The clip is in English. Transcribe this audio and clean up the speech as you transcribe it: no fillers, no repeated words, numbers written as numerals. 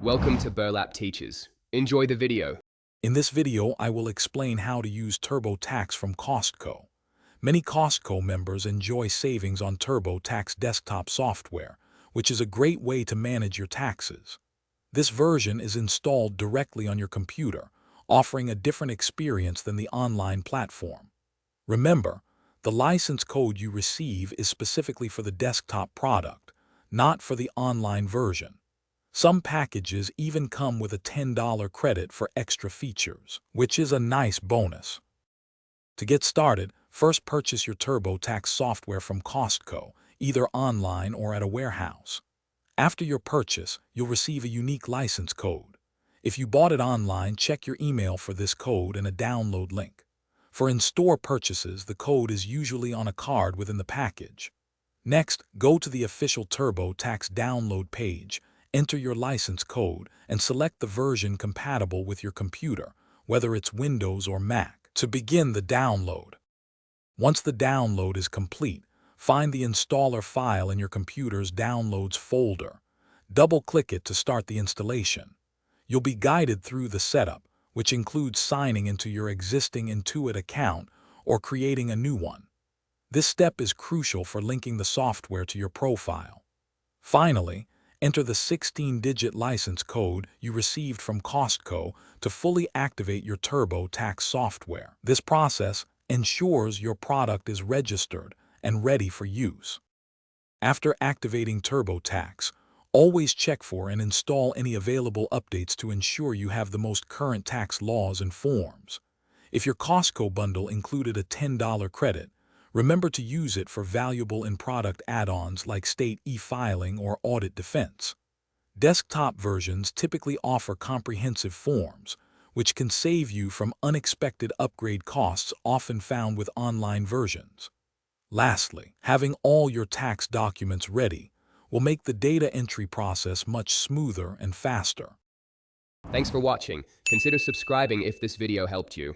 Welcome to Burlap Teachers. Enjoy the video. In this video, I will explain how to use TurboTax from Costco. Many Costco members enjoy savings on TurboTax desktop software, which is a great way to manage your taxes. This version is installed directly on your computer, offering a different experience than the online platform. Remember, the license code you receive is specifically for the desktop product, not for the online version. Some packages even come with a $10 credit for extra features, which is a nice bonus. To get started, first purchase your TurboTax software from Costco, either online or at a warehouse. After your purchase, you'll receive a unique license code. If you bought it online, check your email for this code and a download link. For in-store purchases, the code is usually on a card within the package. Next, go to the official TurboTax download page, enter your license code, and select the version compatible with your computer, whether it's Windows or Mac, to begin the download. Once the download is complete, find the installer file in your computer's Downloads folder. Double-click it to start the installation. You'll be guided through the setup, which includes signing into your existing Intuit account or creating a new one. This step is crucial for linking the software to your profile. Finally, enter the 16-digit license code you received from Costco to fully activate your TurboTax software. This process ensures your product is registered and ready for use. After activating TurboTax, always check for and install any available updates to ensure you have the most current tax laws and forms. If your Costco bundle included a $10 credit, remember to use it for valuable in-product add-ons like state e-filing or audit defense. Desktop versions typically offer comprehensive forms, which can save you from unexpected upgrade costs often found with online versions. Lastly, having all your tax documents ready will make the data entry process much smoother and faster. Thanks for watching. Consider subscribing if this video helped you.